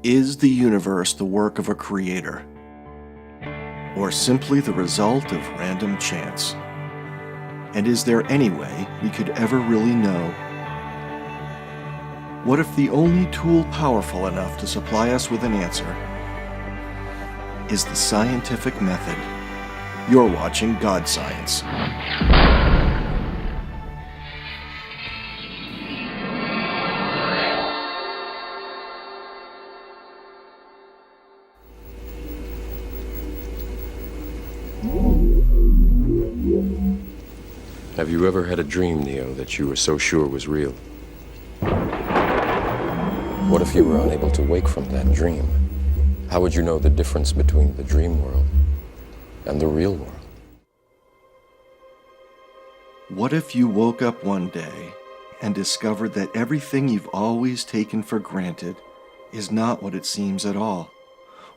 Is the universe the work of a creator, or simply the result of random chance? And is there any way we could ever really know? What if the only tool powerful enough to supply us with an answer is the scientific method? You're watching God Science. Have you ever had a dream, Neo, that you were so sure was real? What if you were unable to wake from that dream? How would you know the difference between the dream world and the real world? What if you woke up one day and discovered that everything you've always taken for granted is not what it seems at all?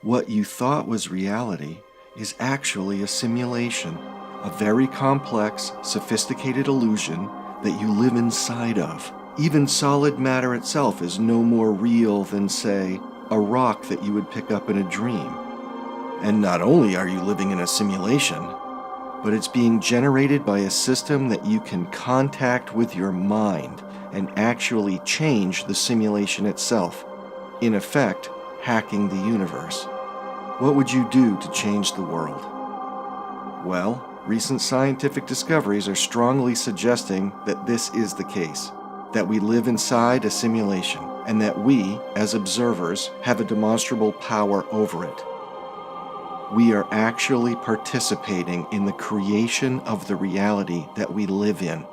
What you thought was reality is actually a simulation, a very complex, sophisticated illusion that you live inside of. Even solid matter itself is no more real than, say, a rock that you would pick up in a dream. And not only are you living in a simulation, but it's being generated by a system that you can contact with your mind and actually change the simulation itself, in effect, hacking the universe. What would you do to change the world? Well, recent scientific discoveries are strongly suggesting that this is the case, that we live inside a simulation, and that we, as observers, have a demonstrable power over it. We are actually participating in the creation of the reality that we live in.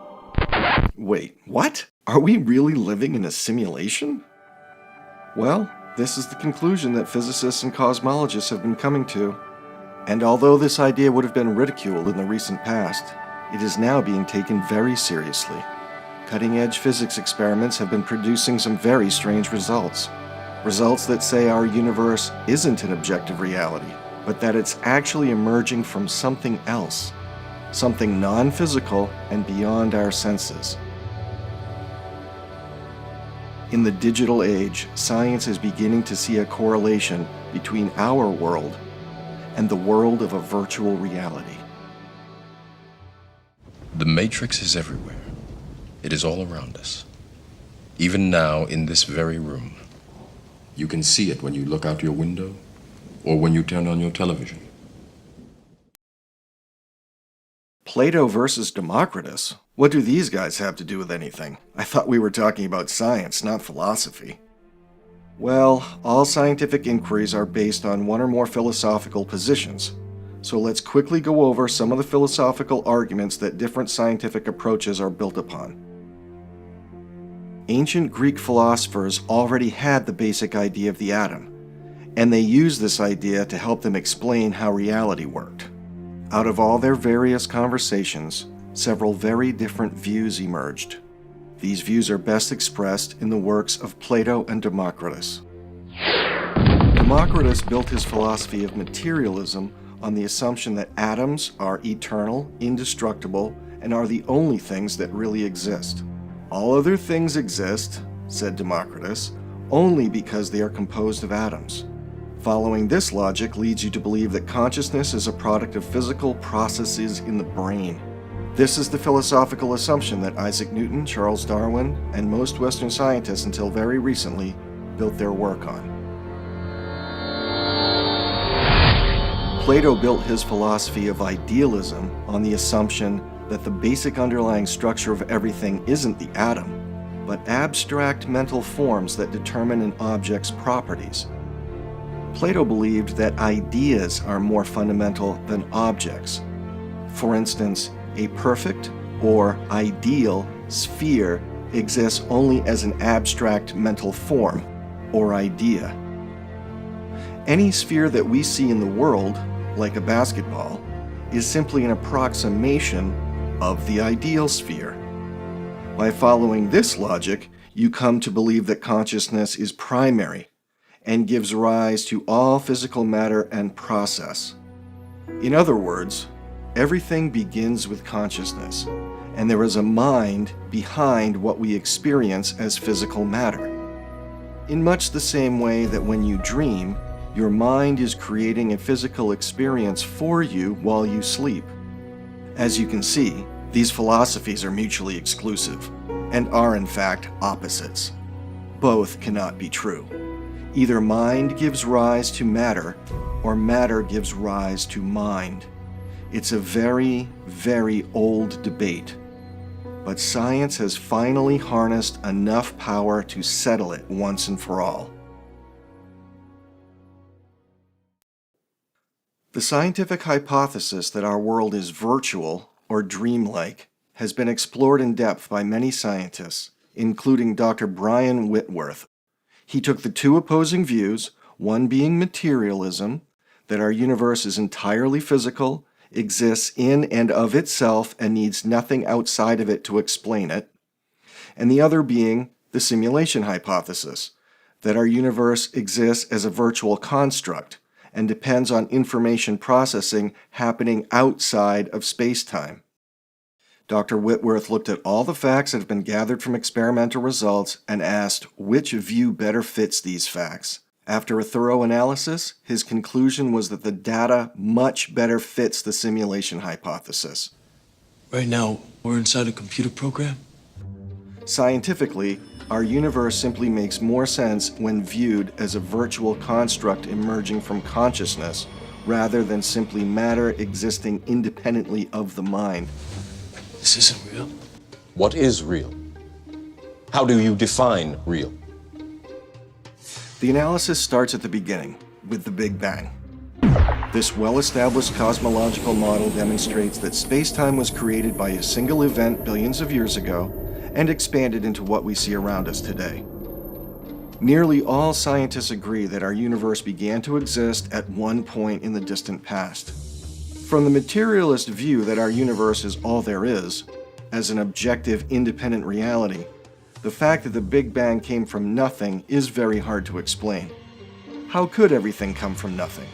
Wait, what? Are we really living in a simulation? Well, this is the conclusion that physicists and cosmologists have been coming to. And although this idea would have been ridiculed in the recent past, it is now being taken very seriously. Cutting-edge physics experiments have been producing some very strange results. Results that say our universe isn't an objective reality, but that it's actually emerging from something else, something non-physical and beyond our senses. In the digital age, science is beginning to see a correlation between our world and the world of a virtual reality. The Matrix is everywhere. It is all around us. Even now, in this very room. You can see it when you look out your window or when you turn on your television. Plato versus Democritus? What do these guys have to do with anything? I thought we were talking about science, not philosophy. Well, all scientific inquiries are based on one or more philosophical positions. So let's quickly go over some of the philosophical arguments that different scientific approaches are built upon. Ancient Greek philosophers already had the basic idea of the atom, and they used this idea to help them explain how reality worked. Out of all their various conversations, several very different views emerged. These views are best expressed in the works of Plato and Democritus. Democritus built his philosophy of materialism on the assumption that atoms are eternal, indestructible, and are the only things that really exist. All other things exist, said Democritus, only because they are composed of atoms. Following this logic leads you to believe that consciousness is a product of physical processes in the brain. This is the philosophical assumption that Isaac Newton, Charles Darwin, and most Western scientists until very recently built their work on. Plato built his philosophy of idealism on the assumption that the basic underlying structure of everything isn't the atom, but abstract mental forms that determine an object's properties. Plato believed that ideas are more fundamental than objects. For instance, a perfect or ideal sphere exists only as an abstract mental form or idea. Any sphere that we see in the world, like a basketball, is simply an approximation of the ideal sphere. By following this logic, you come to believe that consciousness is primary and gives rise to all physical matter and process. In other words, everything begins with consciousness, and there is a mind behind what we experience as physical matter. in much the same way that when you dream, your mind is creating a physical experience for you while you sleep. As you can see, these philosophies are mutually exclusive, and are in fact opposites. Both cannot be true. Either mind gives rise to matter, or matter gives rise to mind. It's a very, very old debate, but science has finally harnessed enough power to settle it once and for all. The scientific hypothesis that our world is virtual or dreamlike has been explored in depth by many scientists, including Dr. Brian Whitworth. He took the two opposing views, one being materialism, that our universe is entirely physical, exists in and of itself, and needs nothing outside of it to explain it, and the other being the simulation hypothesis, that our universe exists as a virtual construct and depends on information processing happening outside of space-time. Dr. Whitworth looked at all the facts that have been gathered from experimental results and asked which view better fits these facts. After a thorough analysis, his conclusion was that the data much better fits the simulation hypothesis. Right now, we're inside a computer program? Scientifically, our universe simply makes more sense when viewed as a virtual construct emerging from consciousness, rather than simply matter existing independently of the mind. This isn't real. What is real? How do you define real? The analysis starts at the beginning, with the Big Bang. This well-established cosmological model demonstrates that space-time was created by a single event billions of years ago and expanded into what we see around us today. Nearly all scientists agree that our universe began to exist at one point in the distant past. From the materialist view that our universe is all there is, as an objective, independent reality, the fact that the Big Bang came from nothing is very hard to explain. How could everything come from nothing?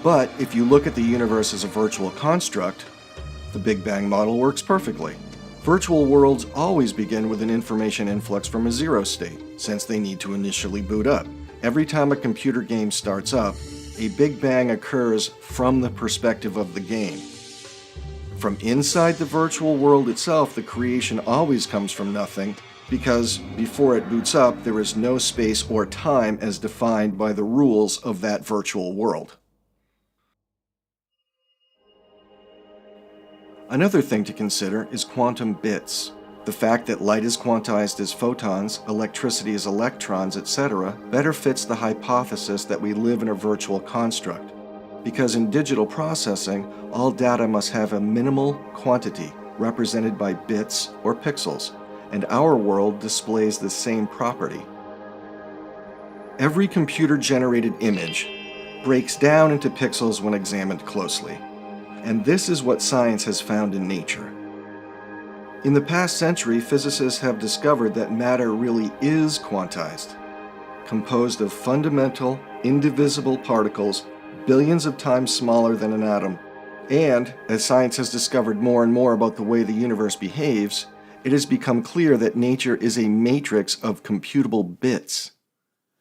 But if you look at the universe as a virtual construct, the Big Bang model works perfectly. Virtual worlds always begin with an information influx from a zero state, since they need to initially boot up. Every time a computer game starts up, a Big Bang occurs from the perspective of the game. From inside the virtual world itself, the creation always comes from nothing, because before it boots up, there is no space or time as defined by the rules of that virtual world. Another thing to consider is quantum bits. The fact that light is quantized as photons, electricity as electrons, etc., better fits the hypothesis that we live in a virtual construct. Because in digital processing, all data must have a minimal quantity, represented by bits or pixels, and our world displays the same property. Every computer-generated image breaks down into pixels when examined closely, and this is what science has found in nature. In the past century, physicists have discovered that matter really is quantized, composed of fundamental, indivisible particles billions of times smaller than an atom. And, as science has discovered more and more about the way the universe behaves, it has become clear that nature is a matrix of computable bits.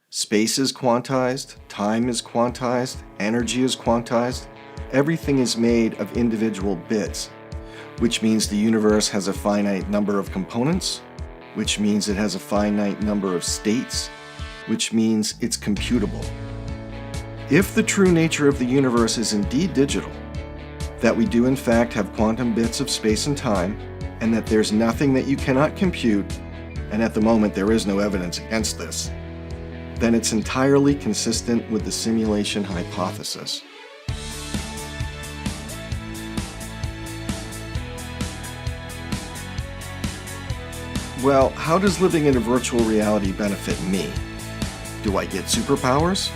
Space is quantized, time is quantized, energy is quantized. Everything is made of individual bits, which means the universe has a finite number of components, which means it has a finite number of states, which means it's computable. If the true nature of the universe is indeed digital, that we do in fact have quantum bits of space and time, and that there's nothing that you cannot compute, and at the moment there is no evidence against this, then it's entirely consistent with the simulation hypothesis. Well, how does living in a virtual reality benefit me? Do I get superpowers?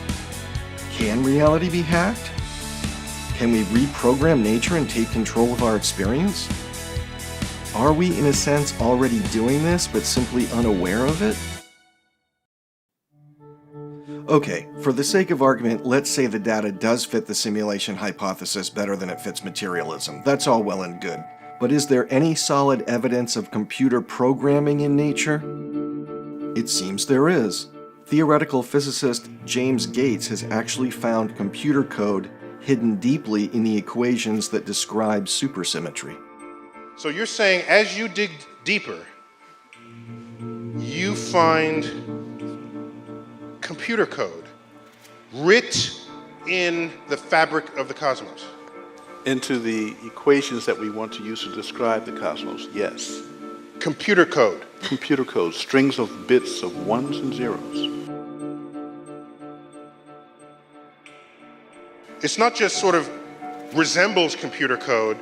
Can reality be hacked? Can we reprogram nature and take control of our experience? Are we, in a sense, already doing this, but simply unaware of it? Okay, for the sake of argument, let's say the data does fit the simulation hypothesis better than it fits materialism. That's all well and good. But is there any solid evidence of computer programming in nature? It seems there is. theoretical physicist James Gates has actually found computer code hidden deeply in the equations that describe supersymmetry. So you're saying as you dig deeper, you find computer code writ in the fabric of the cosmos. Into the equations that we want to use to describe the cosmos, yes. Computer code. Computer code, strings of bits of ones and zeros. It's not just sort of resembles computer code,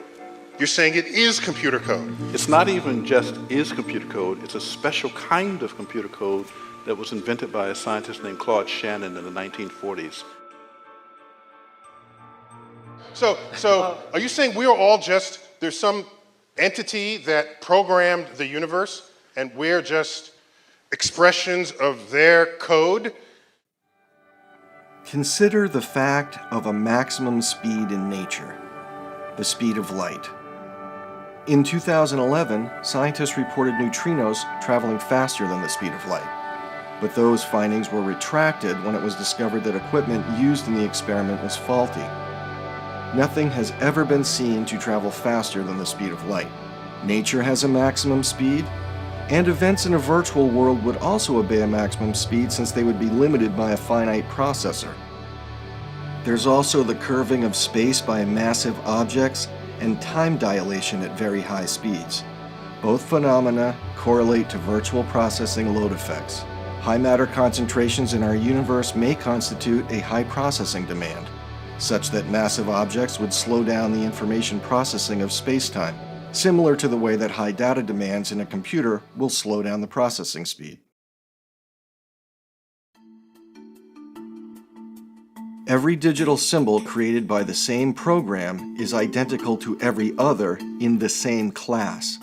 you're saying it is computer code. It's not even just is computer code, it's a special kind of computer code that was invented by a scientist named Claude Shannon in the 1940s. So are you saying we are all just, there's some entity that programmed the universe and we're just expressions of their code? Consider the fact of a maximum speed in nature, the speed of light. In 2011, scientists reported neutrinos traveling faster than the speed of light, but those findings were retracted when it was discovered that equipment used in the experiment was faulty. Nothing has ever been seen to travel faster than the speed of light. Nature has a maximum speed, and events in a virtual world would also obey a maximum speed since they would be limited by a finite processor. There's also the curving of space by massive objects and time dilation at very high speeds. Both phenomena correlate to virtual processing load effects. High matter concentrations in our universe may constitute a high processing demand, such that massive objects would slow down the information processing of space-time, similar to the way that high data demands in a computer will slow down the processing speed. Every digital symbol created by the same program is identical to every other in the same class.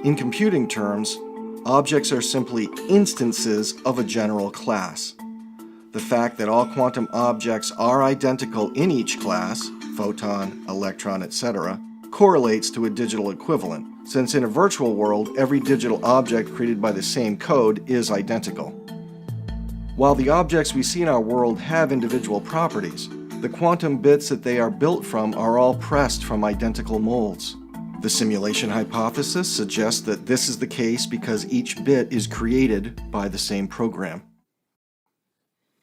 In computing terms, objects are simply instances of a general class. The fact that all quantum objects are identical in each class, photon, electron, etc., correlates to a digital equivalent, since in a virtual world, every digital object created by the same code is identical. While the objects we see in our world have individual properties, the quantum bits that they are built from are all pressed from identical molds. The simulation hypothesis suggests that this is the case because each bit is created by the same program.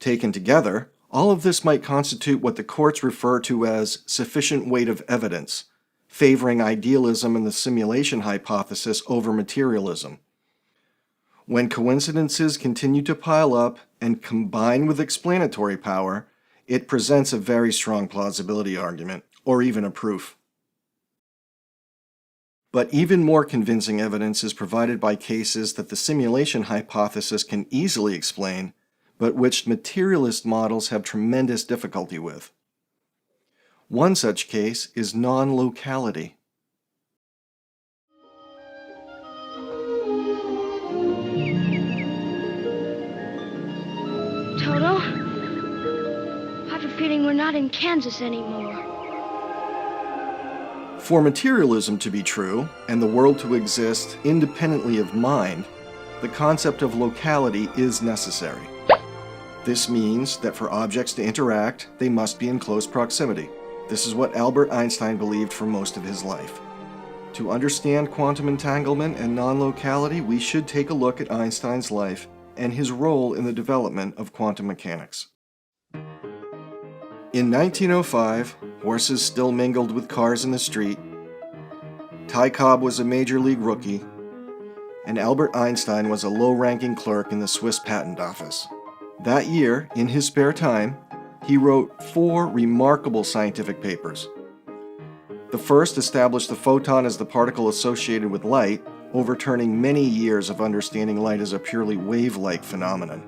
Taken together, all of this might constitute what the courts refer to as sufficient weight of evidence, favoring idealism and the simulation hypothesis over materialism. When coincidences continue to pile up and combine with explanatory power, it presents a very strong plausibility argument, or even a proof. But even more convincing evidence is provided by cases that the simulation hypothesis can easily explain, but which materialist models have tremendous difficulty with. One such case is non-locality. Toto, I have a feeling we're not in Kansas anymore. For materialism to be true, and the world to exist independently of mind, the concept of locality is necessary. This means that for objects to interact, they must be in close proximity. This is what Albert Einstein believed for most of his life. To understand quantum entanglement and non-locality, we should take a look at Einstein's life and his role in the development of quantum mechanics. In 1905, horses still mingled with cars in the street, Ty Cobb was a major league rookie, and Albert Einstein was a low-ranking clerk in the Swiss Patent Office. That year, in his spare time, he wrote 4 remarkable scientific papers. The first established the photon as the particle associated with light, overturning many years of understanding light as a purely wave-like phenomenon.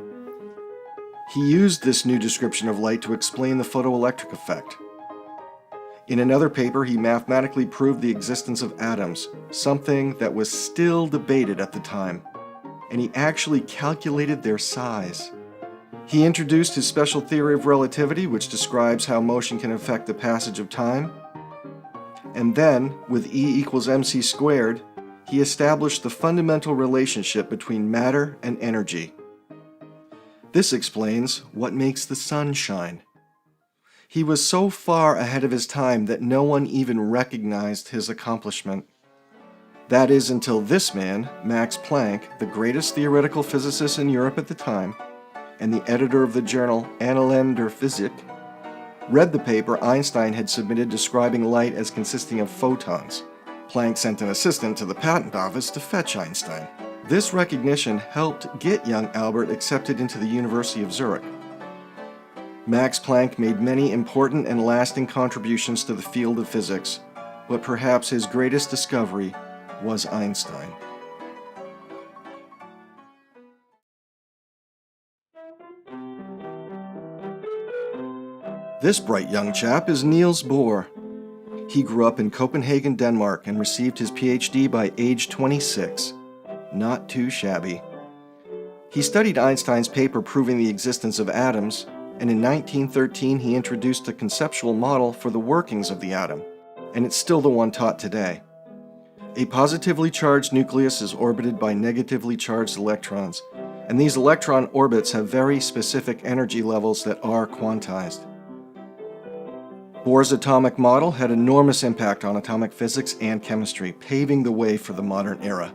He used this new description of light to explain the photoelectric effect. In another paper, he mathematically proved the existence of atoms, something that was still debated at the time, and he actually calculated their size. He introduced his special theory of relativity, which describes how motion can affect the passage of time. And then, with E equals mc squared, he established the fundamental relationship between matter and energy. This explains what makes the sun shine. He was so far ahead of his time that no one even recognized his accomplishment. That is until this man, Max Planck, the greatest theoretical physicist in Europe at the time, and the editor of the journal Annalen der Physik, read the paper Einstein had submitted describing light as consisting of photons. Planck sent an assistant to the patent office to fetch Einstein. This recognition helped get young Albert accepted into the University of Zurich. Max Planck made many important and lasting contributions to the field of physics, but perhaps his greatest discovery was Einstein. This bright young chap is Niels Bohr. He grew up in Copenhagen, Denmark, and received his PhD by age 26. Not too shabby. He studied Einstein's paper proving the existence of atoms, and in 1913 he introduced a conceptual model for the workings of the atom, and it's still the one taught today. A positively charged nucleus is orbited by negatively charged electrons, and these electron orbits have very specific energy levels that are quantized. Bohr's atomic model had enormous impact on atomic physics and chemistry, paving the way for the modern era.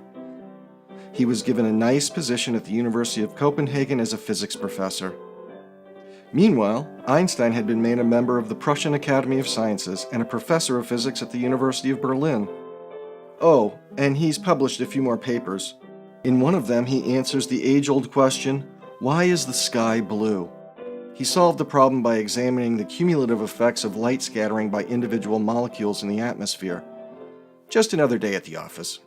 He was given a nice position at the University of Copenhagen as a physics professor. Meanwhile, Einstein had been made a member of the Prussian Academy of Sciences and a professor of physics at the University of Berlin. Oh, and he's published a few more papers. In one of them, he answers the age-old question, why is the sky blue? He solved the problem by examining the cumulative effects of light scattering by individual molecules in the atmosphere. Just another day at the office.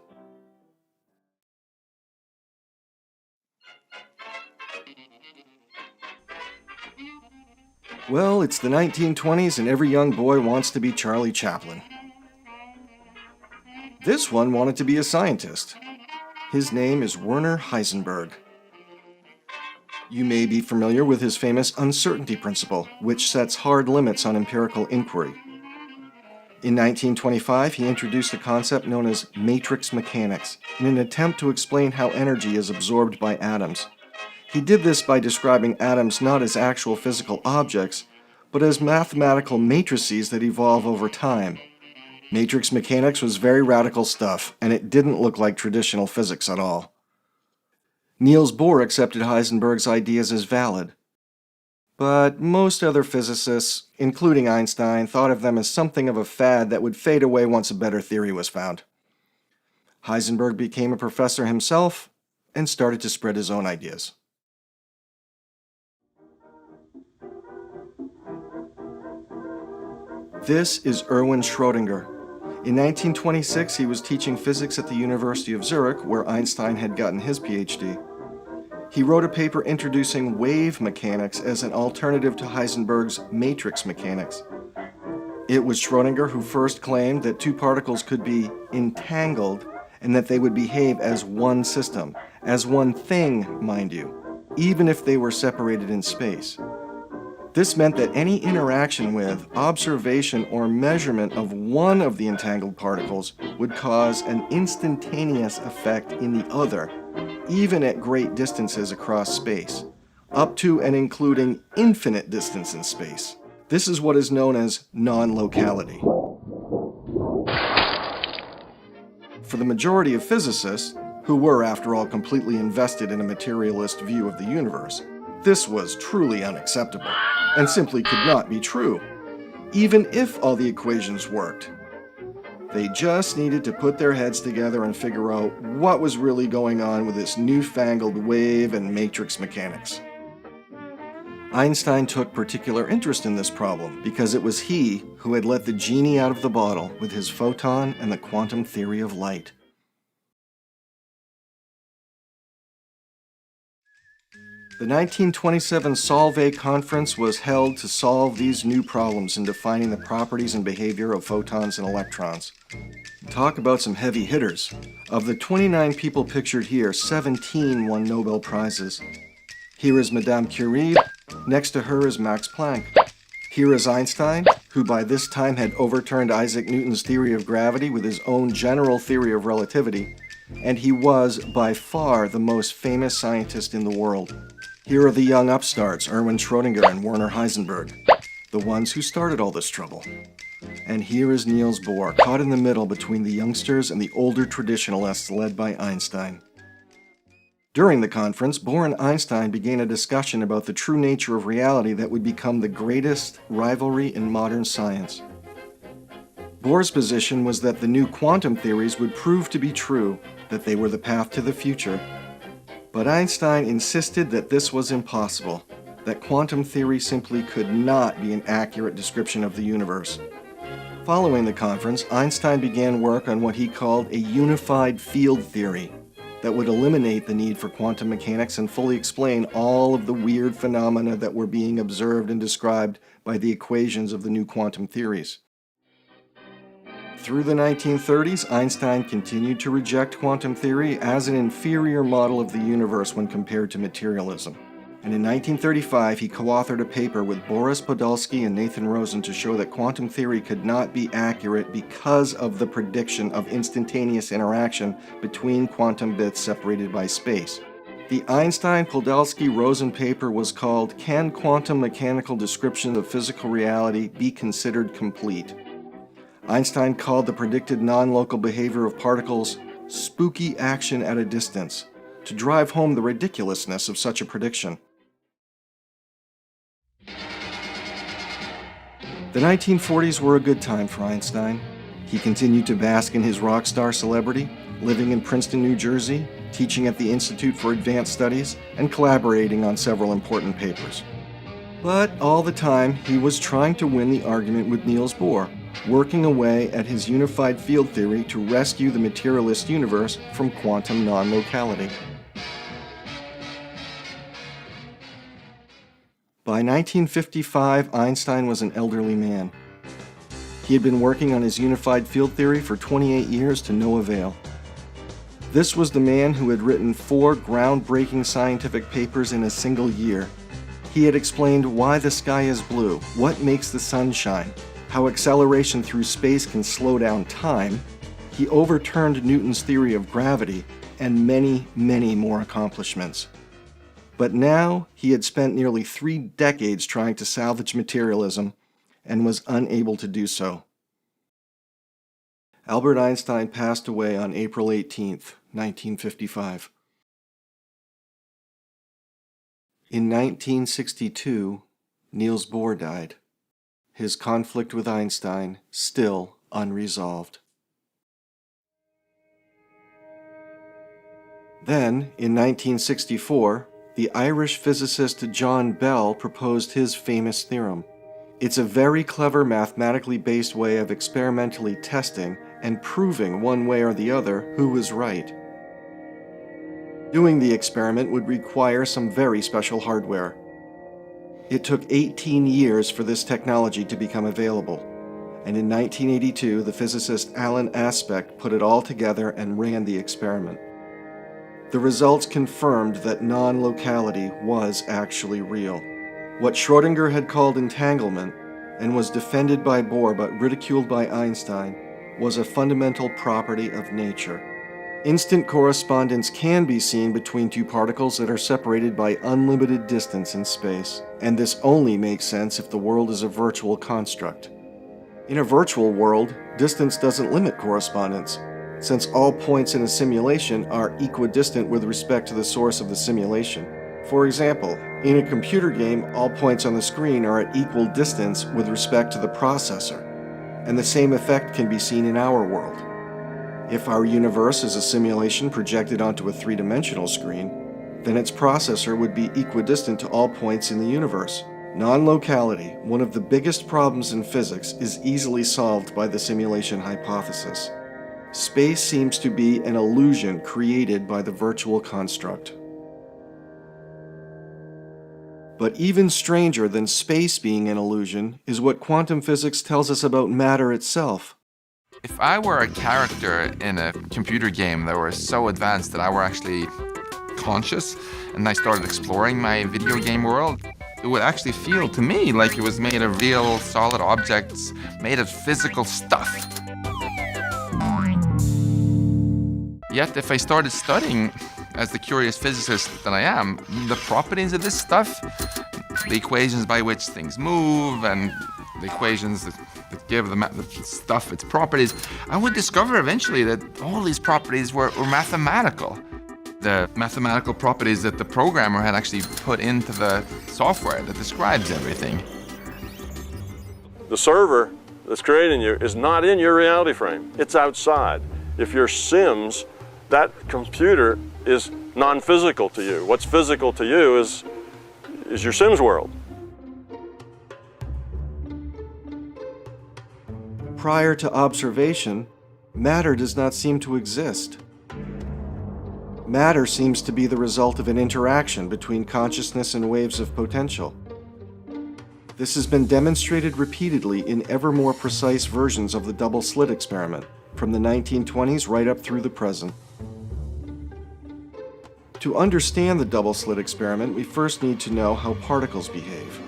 Well, it's the 1920s and every young boy wants to be Charlie Chaplin. This one wanted to be a scientist. His name is Werner Heisenberg. You may be familiar with his famous uncertainty principle, which sets hard limits on empirical inquiry. In 1925, he introduced a concept known as matrix mechanics in an attempt to explain how energy is absorbed by atoms. He did this by describing atoms not as actual physical objects, but as mathematical matrices that evolve over time. Matrix mechanics was very radical stuff, and it didn't look like traditional physics at all. Niels Bohr accepted Heisenberg's ideas as valid. But most other physicists, including Einstein, thought of them as something of a fad that would fade away once a better theory was found. Heisenberg became a professor himself and started to spread his own ideas. This is Erwin Schrödinger. In 1926, he was teaching physics at the University of Zurich, where Einstein had gotten his PhD. He wrote a paper introducing wave mechanics as an alternative to Heisenberg's matrix mechanics. It was Schrödinger who first claimed that two particles could be entangled and that they would behave as one system, as one thing, mind you, even if they were separated in space. This meant that any interaction with, observation, or measurement of one of the entangled particles would cause an instantaneous effect in the other, even at great distances across space, up to and including infinite distance in space. This is what is known as non-locality. For the majority of physicists, who were, after all, completely invested in a materialist view of the universe, this was truly unacceptable, and simply could not be true, even if all the equations worked. They just needed to put their heads together and figure out what was really going on with this newfangled wave and matrix mechanics. Einstein took particular interest in this problem because it was he who had let the genie out of the bottle with his photon and the quantum theory of light. The 1927 Solvay Conference was held to solve these new problems in defining the properties and behavior of photons and electrons. Talk about some heavy hitters. Of the 29 people pictured here, 17 won Nobel Prizes. Here is Madame Curie. Next to her is Max Planck. Here is Einstein, who by this time had overturned Isaac Newton's theory of gravity with his own general theory of relativity, and he was by far the most famous scientist in the world. Here are the young upstarts, Erwin Schrödinger and Werner Heisenberg, the ones who started all this trouble. And here is Niels Bohr, caught in the middle between the youngsters and the older traditionalists led by Einstein. During the conference, Bohr and Einstein began a discussion about the true nature of reality that would become the greatest rivalry in modern science. Bohr's position was that the new quantum theories would prove to be true, that they were the path to the future. But Einstein insisted that this was impossible, that quantum theory simply could not be an accurate description of the universe. Following the conference, Einstein began work on what he called a unified field theory that would eliminate the need for quantum mechanics and fully explain all of the weird phenomena that were being observed and described by the equations of the new quantum theories. Through the 1930s, Einstein continued to reject quantum theory as an inferior model of the universe when compared to materialism. And in 1935, he co-authored a paper with Boris Podolsky and Nathan Rosen to show that quantum theory could not be accurate because of the prediction of instantaneous interaction between quantum bits separated by space. The Einstein-Podolsky-Rosen paper was called "Can Quantum Mechanical Description of Physical Reality Be Considered Complete?" Einstein called the predicted non-local behavior of particles spooky action at a distance, to drive home the ridiculousness of such a prediction. The 1940s were a good time for Einstein. He continued to bask in his rock star celebrity, living in Princeton, New Jersey, teaching at the Institute for Advanced Studies, and collaborating on several important papers. But all the time, he was trying to win the argument with Niels Bohr, working away at his unified field theory to rescue the materialist universe from quantum non-locality. By 1955, Einstein was an elderly man. He had been working on his unified field theory for 28 years to no avail. This was the man who had written 4 groundbreaking scientific papers in a single year. He had explained why the sky is blue, what makes the sun shine, how acceleration through space can slow down time. He overturned Newton's theory of gravity, and many, many more accomplishments. But now he had spent nearly 3 decades trying to salvage materialism and was unable to do so. Albert Einstein passed away on April 18, 1955. In 1962, Niels Bohr died, his conflict with Einstein still unresolved. Then, in 1964, the Irish physicist John Bell proposed his famous theorem. It's a very clever mathematically based way of experimentally testing and proving one way or the other who was right. Doing the experiment would require some very special hardware. It took 18 years for this technology to become available, and in 1982 the physicist Alan Aspect put it all together and ran the experiment. The results confirmed that non-locality was actually real. What Schrödinger had called entanglement, and was defended by Bohr but ridiculed by Einstein, was a fundamental property of nature. Instant correspondence can be seen between 2 particles that are separated by unlimited distance in space, and this only makes sense if the world is a virtual construct. In a virtual world, distance doesn't limit correspondence, since all points in a simulation are equidistant with respect to the source of the simulation. For example, in a computer game, all points on the screen are at equal distance with respect to the processor, and the same effect can be seen in our world. If our universe is a simulation projected onto a 3-dimensional screen, then its processor would be equidistant to all points in the universe. Non-locality, one of the biggest problems in physics, is easily solved by the simulation hypothesis. Space seems to be an illusion created by the virtual construct. But even stranger than space being an illusion is what quantum physics tells us about matter itself. If I were a character in a computer game that were so advanced that I were actually conscious and I started exploring my video game world, it would actually feel to me like it was made of real solid objects, made of physical stuff. Yet if I started studying as the curious physicist that I am, the properties of this stuff, the equations by which things move and the equations that give the stuff its properties, I would discover eventually that all these properties were mathematical. The mathematical properties that the programmer had actually put into the software that describes everything. The server that's creating you is not in your reality frame. It's outside. If you're Sims, that computer is non-physical to you. What's physical to you is your Sims world. Prior to observation, matter does not seem to exist. Matter seems to be the result of an interaction between consciousness and waves of potential. This has been demonstrated repeatedly in ever more precise versions of the double-slit experiment, from the 1920s right up through the present. To understand the double-slit experiment, we first need to know how particles behave.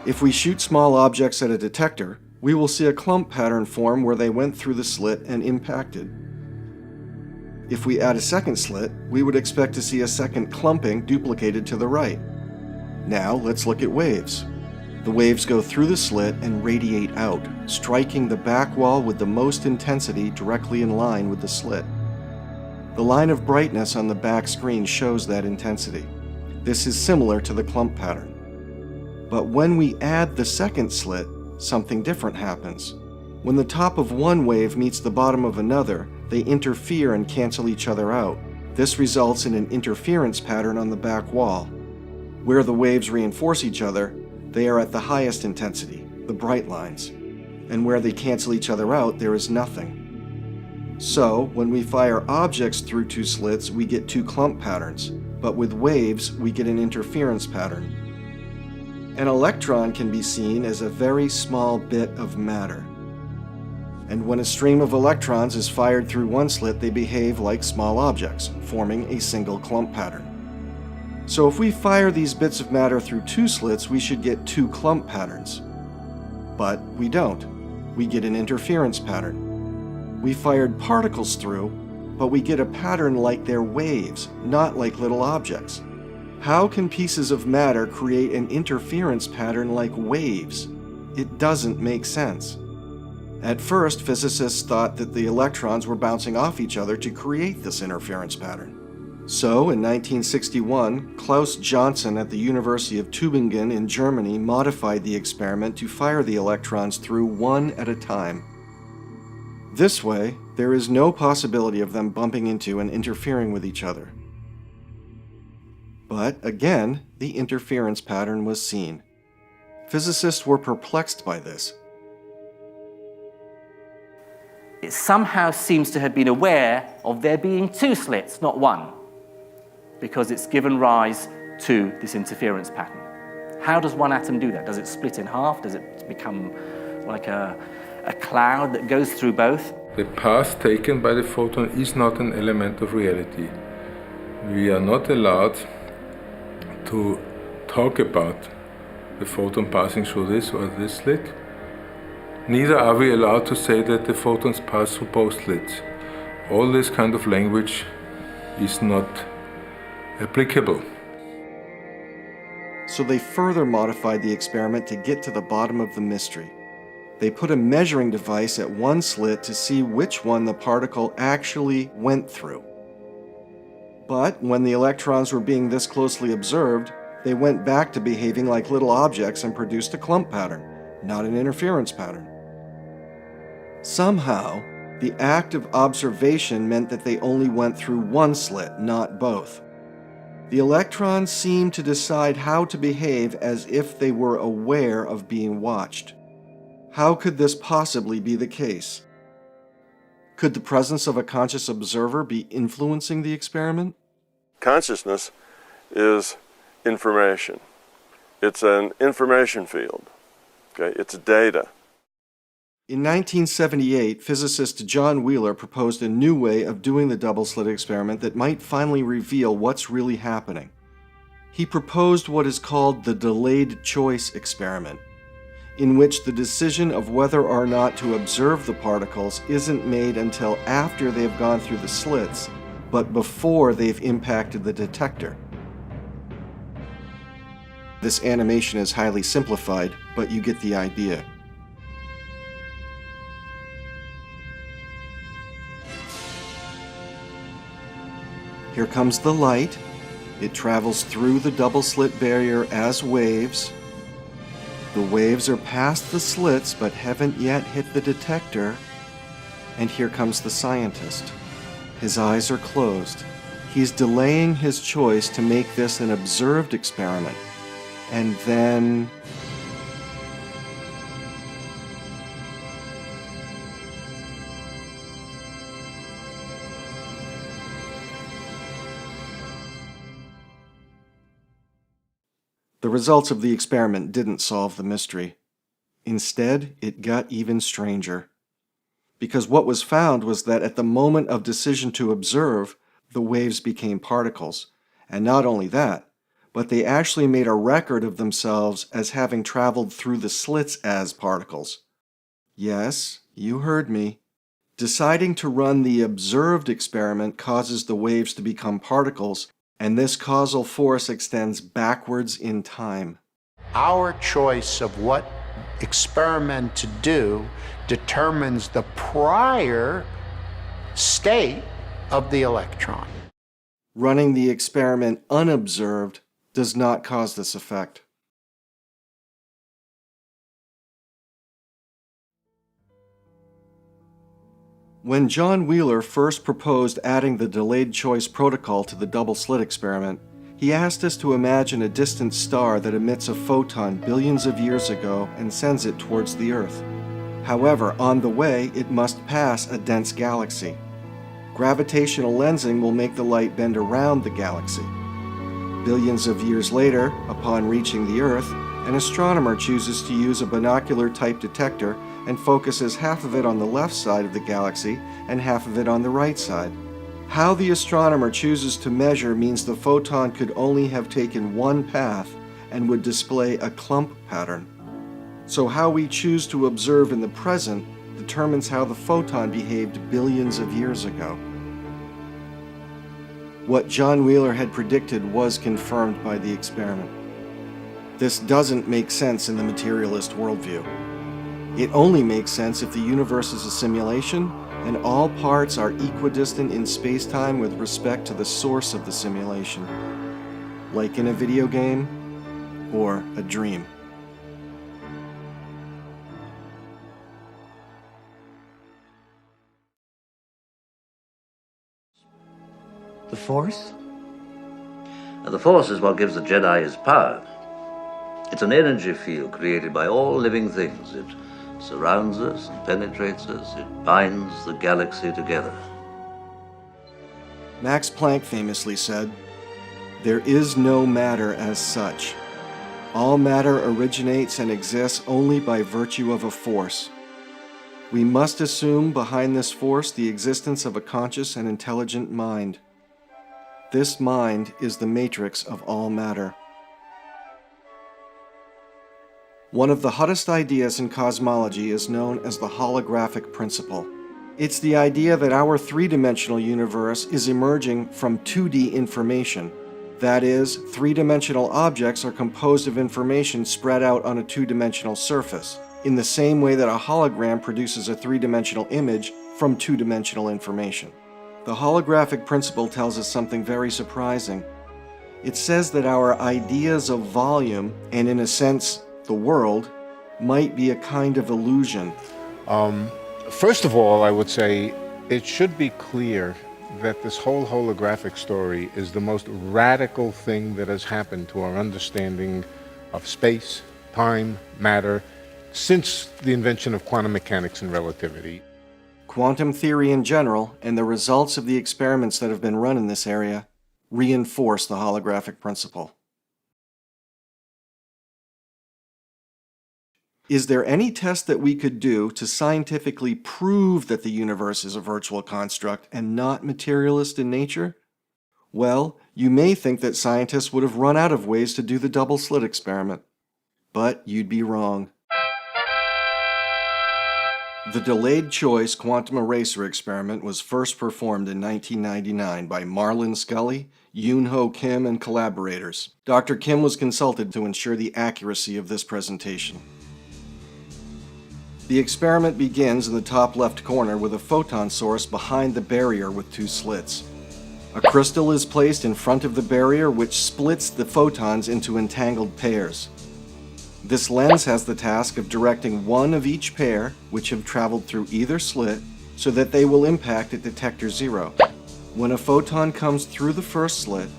If we shoot small objects at a detector, we will see a clump pattern form where they went through the slit and impacted. If we add a second slit, we would expect to see a second clumping duplicated to the right. Now let's look at waves. The waves go through the slit and radiate out, striking the back wall with the most intensity directly in line with the slit. The line of brightness on the back screen shows that intensity. This is similar to the clump pattern. But when we add the second slit, something different happens. When the top of one wave meets the bottom of another, they interfere and cancel each other out. This results in an interference pattern on the back wall. Where the waves reinforce each other, they are at the highest intensity, the bright lines. And where they cancel each other out, there is nothing. So, when we fire objects through two slits, we get two clump patterns, but with waves, we get an interference pattern. An electron can be seen as a very small bit of matter. And when a stream of electrons is fired through one slit, they behave like small objects, forming a single clump pattern. So if we fire these bits of matter through two slits, we should get two clump patterns. But we don't. We get an interference pattern. We fired particles through, but we get a pattern like they're waves, not like little objects. How can pieces of matter create an interference pattern like waves? It doesn't make sense. At first, physicists thought that the electrons were bouncing off each other to create this interference pattern. So, in 1961, Klaus Johnson at the University of Tübingen in Germany modified the experiment to fire the electrons through one at a time. This way, there is no possibility of them bumping into and interfering with each other. But again, the interference pattern was seen. Physicists were perplexed by this. It somehow seems to have been aware of there being two slits, not one, because it's given rise to this interference pattern. How does one atom do that? Does it split in half? Does it become like a cloud that goes through both? The path taken by the photon is not an element of reality. We are not allowed to talk about the photon passing through this or this slit. Neither are we allowed to say that the photons pass through both slits. All this kind of language is not applicable. So they further modified the experiment to get to the bottom of the mystery. They put a measuring device at one slit to see which one the particle actually went through. But when the electrons were being this closely observed, they went back to behaving like little objects and produced a clump pattern, not an interference pattern. Somehow, the act of observation meant that they only went through one slit, not both. The electrons seemed to decide how to behave as if they were aware of being watched. How could this possibly be the case? Could the presence of a conscious observer be influencing the experiment? Consciousness is information. It's an information field. Okay? It's data. In 1978, physicist John Wheeler proposed a new way of doing the double-slit experiment that might finally reveal what's really happening. He proposed what is called the delayed choice experiment, in which the decision of whether or not to observe the particles isn't made until after they have gone through the slits, but before they've impacted the detector. This animation is highly simplified, but you get the idea. Here comes the light. It travels through the double-slit barrier as waves. The waves are past the slits but haven't yet hit the detector. And here comes the scientist. His eyes are closed. He's delaying his choice to make this an observed experiment. And then... The results of the experiment didn't solve the mystery. Instead, it got even stranger. Because what was found was that at the moment of decision to observe, the waves became particles. And not only that, but they actually made a record of themselves as having traveled through the slits as particles. Yes, you heard me. Deciding to run the observed experiment causes the waves to become particles, and this causal force extends backwards in time. Our choice of what experiment to do determines the prior state of the electron. Running the experiment unobserved does not cause this effect. When John Wheeler first proposed adding the delayed choice protocol to the double-slit experiment, he asked us to imagine a distant star that emits a photon billions of years ago and sends it towards the Earth. However, on the way, it must pass a dense galaxy. Gravitational lensing will make the light bend around the galaxy. Billions of years later, upon reaching the Earth, an astronomer chooses to use a binocular-type detector and focuses half of it on the left side of the galaxy and half of it on the right side. How the astronomer chooses to measure means the photon could only have taken one path and would display a clump pattern. So how we choose to observe in the present determines how the photon behaved billions of years ago. What John Wheeler had predicted was confirmed by the experiment. This doesn't make sense in the materialist worldview. It only makes sense if the universe is a simulation and all parts are equidistant in space-time with respect to the source of the simulation, like in a video game or a dream. The Force? Now, the Force is what gives the Jedi his power. It's an energy field created by all living things. It surrounds us and penetrates us. It binds the galaxy together. Max Planck famously said, "There is no matter as such. All matter originates and exists only by virtue of a force. We must assume behind this force the existence of a conscious and intelligent mind. This mind is the matrix of all matter." One of the hottest ideas in cosmology is known as the holographic principle. It's the idea that our three-dimensional universe is emerging from 2D information. That is, three-dimensional objects are composed of information spread out on a two-dimensional surface, in the same way that a hologram produces a three-dimensional image from two-dimensional information. The holographic principle tells us something very surprising. It says that our ideas of volume, and in a sense, the world, might be a kind of illusion. First of all, I would say it should be clear that this whole holographic story is the most radical thing that has happened to our understanding of space, time, matter, since the invention of quantum mechanics and relativity. Quantum theory in general, and the results of the experiments that have been run in this area, reinforce the holographic principle. Is there any test that we could do to scientifically prove that the universe is a virtual construct and not materialist in nature? Well, you may think that scientists would have run out of ways to do the double-slit experiment. But you'd be wrong. The delayed choice quantum eraser experiment was first performed in 1999 by Marlon Scully, Yoon-Ho Kim, and collaborators. Dr. Kim was consulted to ensure the accuracy of this presentation. The experiment begins in the top left corner with a photon source behind the barrier with two slits. A crystal is placed in front of the barrier which splits the photons into entangled pairs. This lens has the task of directing one of each pair, which have traveled through either slit, so that they will impact at detector 0. When a photon comes through the first slit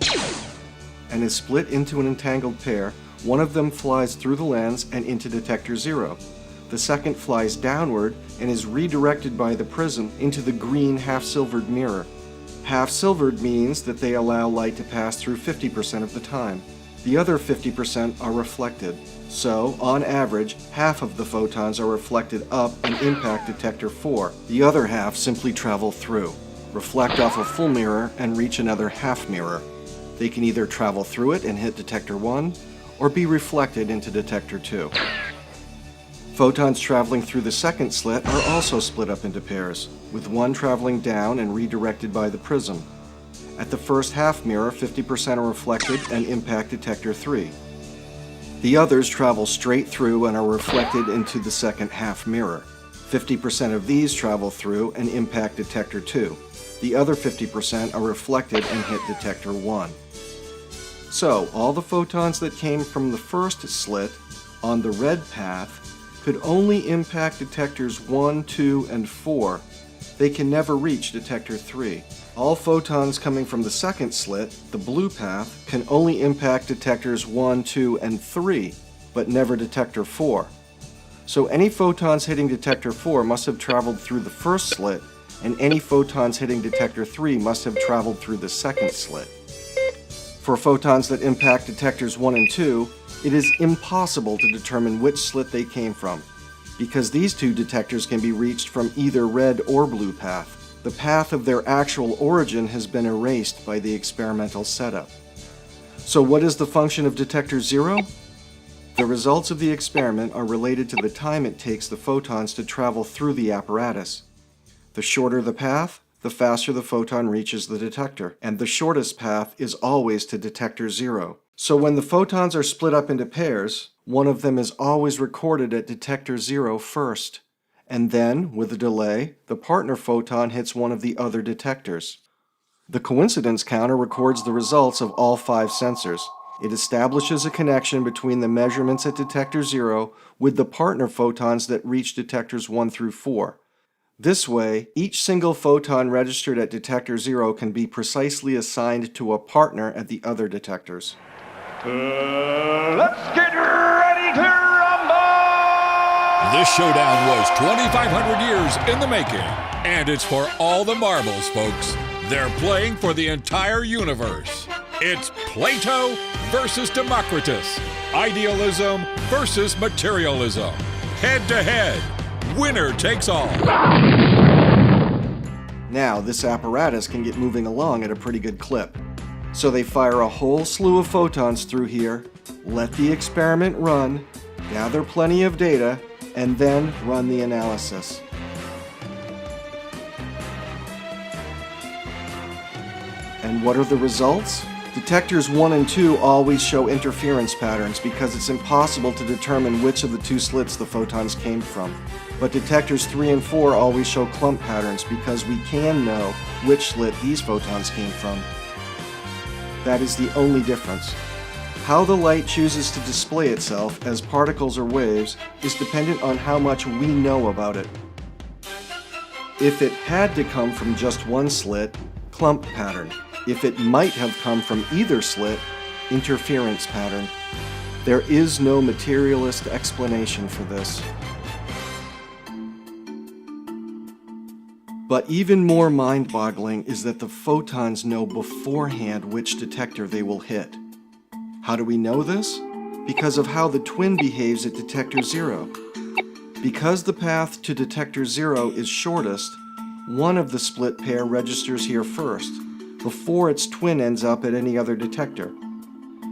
and is split into an entangled pair, one of them flies through the lens and into detector 0. The second flies downward and is redirected by the prism into the green half-silvered mirror. Half-silvered means that they allow light to pass through 50% of the time. The other 50% are reflected. So, on average, half of the photons are reflected up and impact detector 4. The other half simply travel through, reflect off a full mirror, and reach another half mirror. They can either travel through it and hit detector 1, or be reflected into detector 2. Photons traveling through the second slit are also split up into pairs, with one traveling down and redirected by the prism. At the first half mirror, 50% are reflected and impact detector 3. The others travel straight through and are reflected into the second half mirror. 50% of these travel through and impact detector 2. The other 50% are reflected and hit detector 1. So, all the photons that came from the first slit on the red path could only impact detectors 1, 2, and 4. They can never reach detector 3. All photons coming from the second slit, the blue path, can only impact detectors 1, 2, and 3, but never detector 4. So any photons hitting detector 4 must have traveled through the first slit, and any photons hitting detector 3 must have traveled through the second slit. For photons that impact detectors 1 and 2, it is impossible to determine which slit they came from, because these two detectors can be reached from either red or blue path. The path of their actual origin has been erased by the experimental setup. So what is the function of detector 0? The results of the experiment are related to the time it takes the photons to travel through the apparatus. The shorter the path, the faster the photon reaches the detector, and the shortest path is always to detector 0. So when the photons are split up into pairs, one of them is always recorded at detector 0 first. And then, with a delay, the partner photon hits one of the other detectors. The coincidence counter records the results of all 5 sensors. It establishes a connection between the measurements at detector 0 with the partner photons that reach detectors 1 through 4. This way, each single photon registered at detector 0 can be precisely assigned to a partner at the other detectors. Let's get ready to rumble! This showdown was 2,500 years in the making, and it's for all the marbles, folks. They're playing for the entire universe. It's Plato versus Democritus, idealism versus materialism. Head to head, winner takes all. Now, this apparatus can get moving along at a pretty good clip. So they fire a whole slew of photons through here, let the experiment run, gather plenty of data, and then run the analysis. And what are the results? Detectors 1 and 2 always show interference patterns because it's impossible to determine which of the two slits the photons came from. But detectors 3 and 4 always show clump patterns because we can know which slit these photons came from. That is the only difference. How the light chooses to display itself as particles or waves is dependent on how much we know about it. If it had to come from just one slit, clump pattern. If it might have come from either slit, interference pattern. There is no materialist explanation for this. But even more mind-boggling is that the photons know beforehand which detector they will hit. How do we know this? Because of how the twin behaves at detector 0. Because the path to detector 0 is shortest, one of the split pair registers here first, before its twin ends up at any other detector.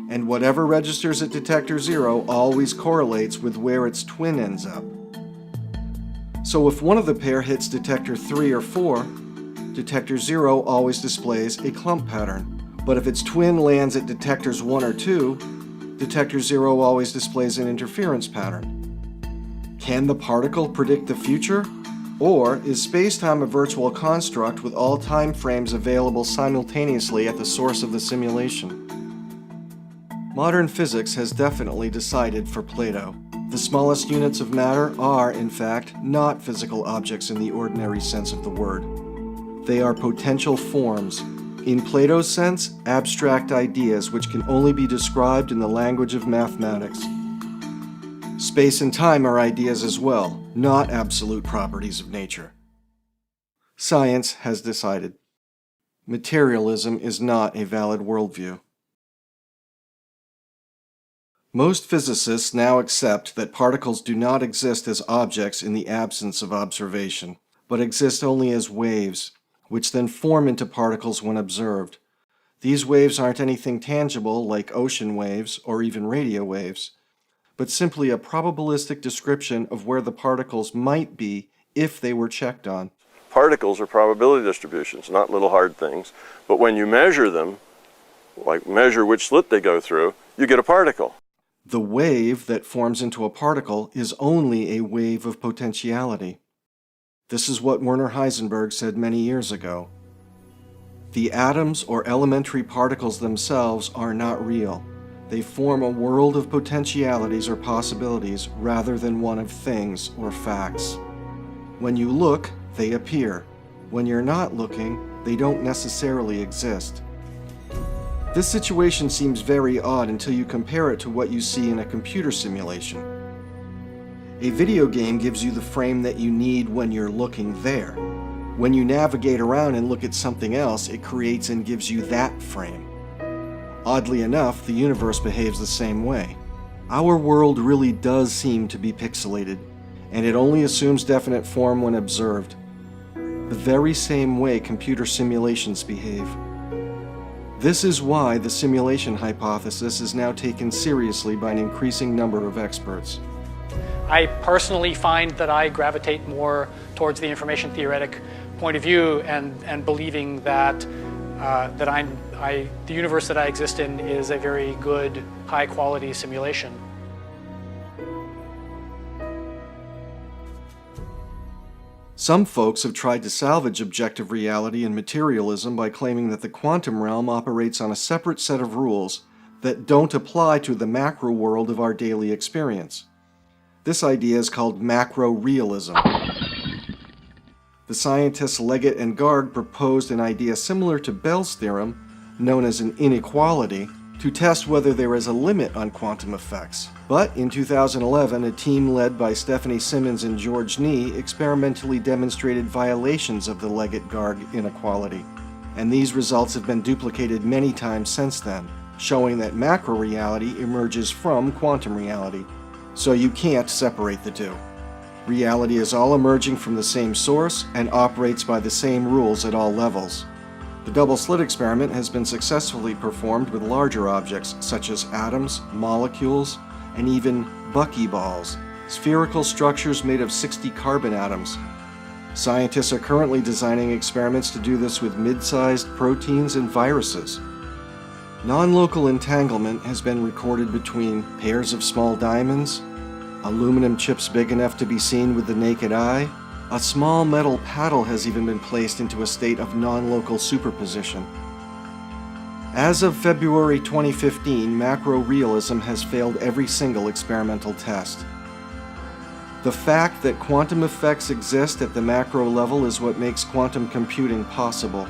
And whatever registers at detector 0 always correlates with where its twin ends up. So if one of the pair hits detector 3 or 4, detector 0 always displays a clump pattern. But if its twin lands at detectors 1 or 2, detector 0 always displays an interference pattern. Can the particle predict the future? Or is space-time a virtual construct with all time frames available simultaneously at the source of the simulation? Modern physics has definitely decided for Plato. The smallest units of matter are, in fact, not physical objects in the ordinary sense of the word. They are potential forms. In Plato's sense, abstract ideas which can only be described in the language of mathematics. Space and time are ideas as well, not absolute properties of nature. Science has decided. Materialism is not a valid worldview. Most physicists now accept that particles do not exist as objects in the absence of observation, but exist only as waves, which then form into particles when observed. These waves aren't anything tangible like ocean waves or even radio waves, but simply a probabilistic description of where the particles might be if they were checked on. Particles are probability distributions, not little hard things. But when you measure them, like measure which slit they go through, you get a particle. The wave that forms into a particle is only a wave of potentiality. This is what Werner Heisenberg said many years ago. The atoms or elementary particles themselves are not real. They form a world of potentialities or possibilities rather than one of things or facts. When you look, they appear. When you're not looking, they don't necessarily exist. This situation seems very odd until you compare it to what you see in a computer simulation. A video game gives you the frame that you need when you're looking there. When you navigate around and look at something else, it creates and gives you that frame. Oddly enough, the universe behaves the same way. Our world really does seem to be pixelated, and it only assumes definite form when observed. The very same way computer simulations behave. This is why the simulation hypothesis is now taken seriously by an increasing number of experts. I personally find that I gravitate more towards the information theoretic point of view and believing that the universe that I exist in is a very good, high-quality simulation. Some folks have tried to salvage objective reality and materialism by claiming that the quantum realm operates on a separate set of rules that don't apply to the macro world of our daily experience. This idea is called macro-realism. The scientists Leggett and Garg proposed an idea similar to Bell's theorem, known as an inequality, to test whether there is a limit on quantum effects. But in 2011, a team led by Stephanie Simmons and George Nee experimentally demonstrated violations of the Leggett-Garg inequality. And these results have been duplicated many times since then, showing that macro reality emerges from quantum reality. So you can't separate the two. Reality is all emerging from the same source and operates by the same rules at all levels. The double-slit experiment has been successfully performed with larger objects such as atoms, molecules, and even buckyballs, spherical structures made of 60 carbon atoms. Scientists are currently designing experiments to do this with mid-sized proteins and viruses. Non-local entanglement has been recorded between pairs of small diamonds, aluminum chips big enough to be seen with the naked eye. A small metal paddle has even been placed into a state of non-local superposition. As of February 2015, macro-realism has failed every single experimental test. The fact that quantum effects exist at the macro level is what makes quantum computing possible.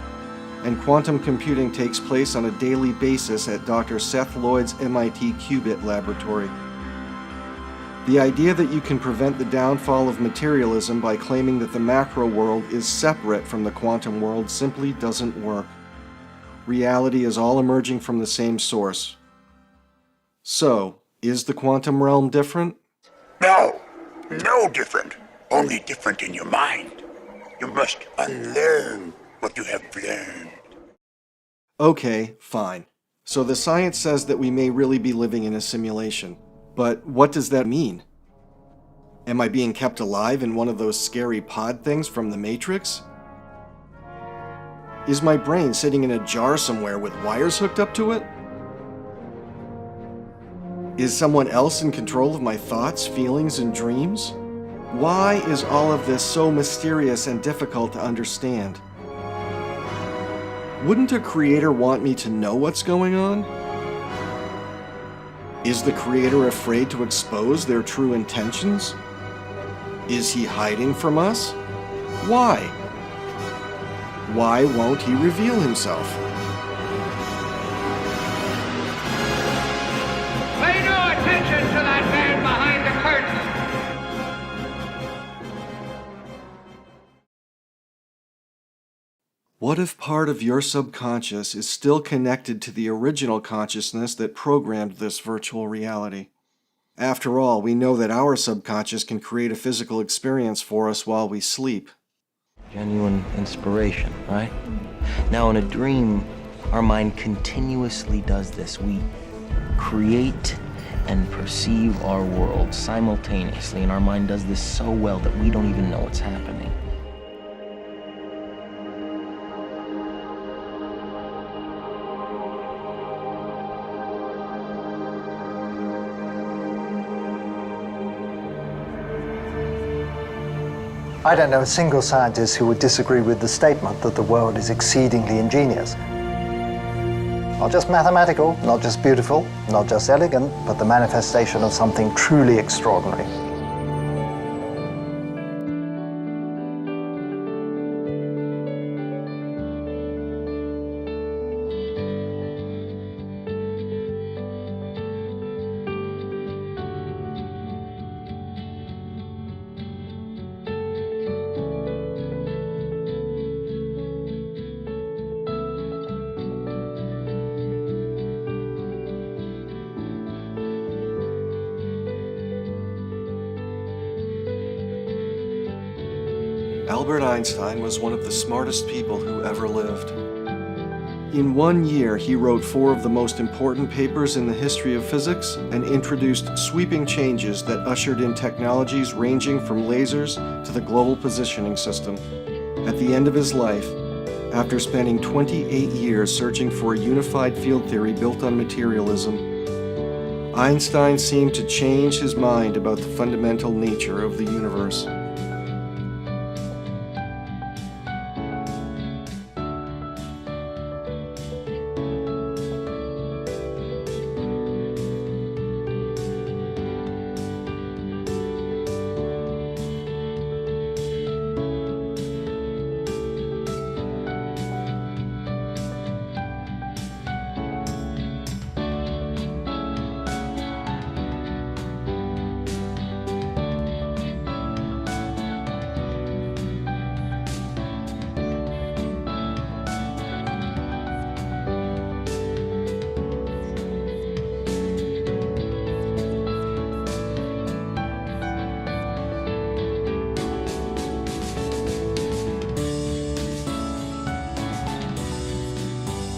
And quantum computing takes place on a daily basis at Dr. Seth Lloyd's MIT Qubit laboratory. The idea that you can prevent the downfall of materialism by claiming that the macro world is separate from the quantum world simply doesn't work. Reality is all emerging from the same source. So, is the quantum realm different? No, no different. Only different in your mind. You must unlearn what you have learned. Okay, fine. So the science says that we may really be living in a simulation. But what does that mean? Am I being kept alive in one of those scary pod things from the Matrix? Is my brain sitting in a jar somewhere with wires hooked up to it? Is someone else in control of my thoughts, feelings, and dreams? Why is all of this so mysterious and difficult to understand? Wouldn't a creator want me to know what's going on? Is the creator afraid to expose their true intentions? Is he hiding from us? Why? Why won't he reveal himself? Pay no attention to that man behind the curtain. What if part of your subconscious is still connected to the original consciousness that programmed this virtual reality? After all, we know that our subconscious can create a physical experience for us while we sleep. Genuine inspiration, right? Now, in a dream, our mind continuously does this. We create and perceive our world simultaneously, and our mind does this so well that we don't even know what's happening. I don't know a single scientist who would disagree with the statement that the world is exceedingly ingenious. Not just mathematical, not just beautiful, not just elegant, but the manifestation of something truly extraordinary. Albert Einstein was one of the smartest people who ever lived. In 1 year, he wrote 4 of the most important papers in the history of physics and introduced sweeping changes that ushered in technologies ranging from lasers to the global positioning system. At the end of his life, after spending 28 years searching for a unified field theory built on materialism, Einstein seemed to change his mind about the fundamental nature of the universe.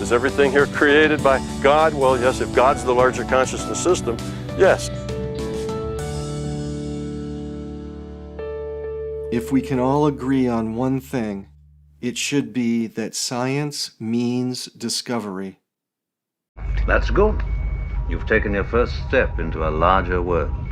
Is everything here created by God? Well, yes, if God's the larger consciousness system, yes. If we can all agree on one thing, it should be that science means discovery. That's good. You've taken your first step into a larger world.